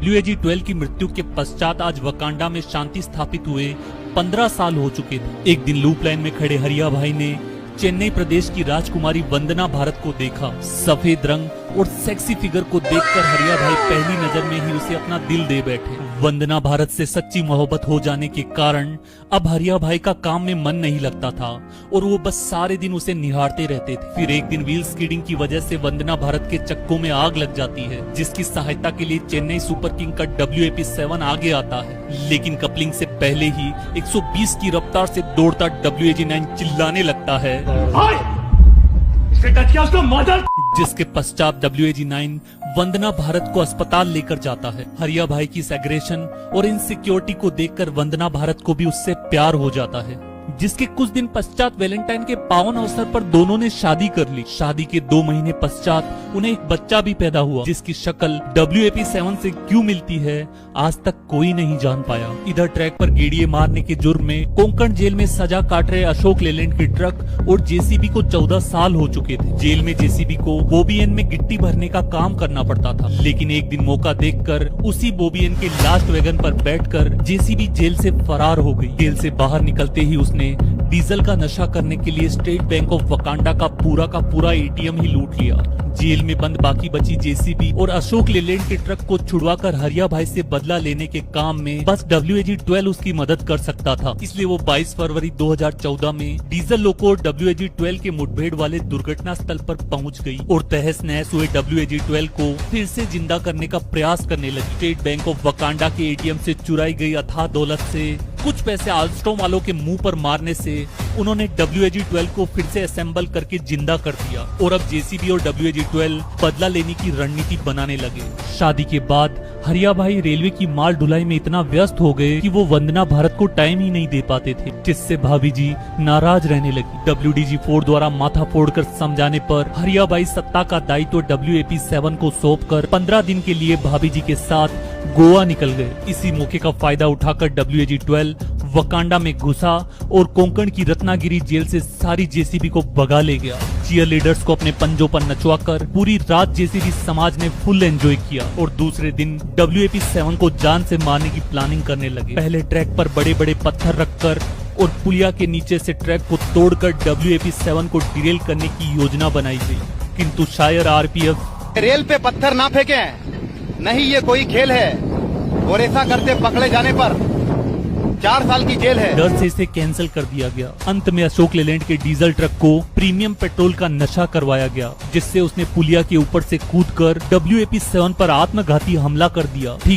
WAG-12 की मृत्यु के पश्चात आज वकांडा में शांति स्थापित हुए 15 साल हो चुके थे। एक दिन लूप लाइन में खड़े हरिया भाई ने चेन्नई प्रदेश की राजकुमारी वंदना भारत को देखा। सफेद रंग और सेक्सी फिगर को देखकर हरिया भाई पहली नजर में ही उसे अपना दिल दे बैठे। वंदना भारत से सच्ची मोहब्बत हो जाने के कारण अब हरिया भाई का काम में मन नहीं लगता था और वो बस सारे दिन उसे निहारते रहते थे। फिर एक दिन व्हील स्कीडिंग की वजह से वंदना भारत के चक्कों में आग लग जाती है, जिसकी सहायता के लिए चेन्नई सुपर किंग का WAP-7 आगे आता है। लेकिन कपलिंग से पहले ही 120 की रफ्तार से दौड़ता WAG-9 चिल्लाने लगता है, जिसके पश्चात WAG-9 वंदना भारत को अस्पताल लेकर जाता है। हरिया भाई की इस एग्रेशन और इनसिक्योरिटी को देखकर वंदना भारत को भी उससे प्यार हो जाता है, जिसके कुछ दिन पश्चात वैलेंटाइन के पावन अवसर पर दोनों ने शादी कर ली। शादी के 2 महीने पश्चात उन्हें एक बच्चा भी पैदा हुआ, जिसकी शक्ल WAP-7 से क्यों मिलती है आज तक कोई नहीं जान पाया। इधर ट्रैक पर गेड़िए मारने के जुर्म में कोंकण जेल में सजा काट रहे अशोक लेलैंड की ट्रक और JCB को 14 साल हो चुके थे। जेल में JCB को बोबियन में गिट्टी भरने का काम करना पड़ता था, लेकिन एक दिन मौका देखकर उसी बोबियन के लास्ट वैगन पर बैठकर JCB जेल से फरार हो गई। जेल से बाहर निकलते ही उसने डीजल का नशा करने के लिए स्टेट बैंक ऑफ वकांडा का पूरा ATM ही लूट लिया। जेल में बंद बाकी बची JCB और अशोक लेलैंड के ट्रक को छुड़वाकर हरिया भाई से बदला लेने के काम में बस WAG-12 उसकी मदद कर सकता था। इसलिए वो 22 फरवरी 2014 में डीजल लोको और WAG-12 के मुठभेड़ वाले दुर्घटना स्थल पर पहुंच गई और तहस नहस हुए WAG-12 को फिर से जिंदा करने का प्रयास करने लगी। स्टेट बैंक ऑफ वकांडा के ATM से चुराई गई अथाह दौलत से कुछ पैसे आल्स्ट्रोम वालों के मुंह पर मारने से उन्होंने WAG-12 को फिर से असेंबल करके जिंदा कर दिया और अब JCB और WAG-12 बदला लेने की रणनीति बनाने लगे। शादी के बाद हरिया भाई रेलवे की माल ढुलाई में इतना व्यस्त हो गए कि वो वंदना भारत को टाइम ही नहीं दे पाते थे, जिससे भाभी जी नाराज रहने लगी। WDG-4 द्वारा माथा फोड़कर समझाने पर हरिया भाई सत्ता का दायित्व WAP-7 को सौंपकर 15 दिन के लिए भाभी जी के साथ गोवा निकल गए। इसी मौके का फायदा उठाकर WAG-12 वकांडा में घुसा और कोंकण की रत्नागिरी जेल से सारी JCB को भगा ले गया। चीयर लीडर्स को अपने पंजों पर नचवाकर पूरी रात JCB समाज ने फुल एंजॉय किया और दूसरे दिन WAP-7 को जान से मारने की प्लानिंग करने लगे। पहले ट्रैक पर बड़े बड़े पत्थर रखकर और पुलिया के नीचे से ट्रैक को तोड़कर WAP-7 को डिरेल करने की योजना बनाई गई, किंतु शायद RPF रेल पे पत्थर ना फेंके, नहीं ये कोई खेल है और ऐसा करते पकड़े जाने पर 4 साल की जेल है। डर से इसे कैंसिल कर दिया गया। अंत में अशोक लेलैंड के डीजल ट्रक को प्रीमियम पेट्रोल का नशा करवाया गया, जिससे उसने पुलिया के ऊपर से कूदकर WAP-7 पर आत्मघाती हमला कर दिया। ठीक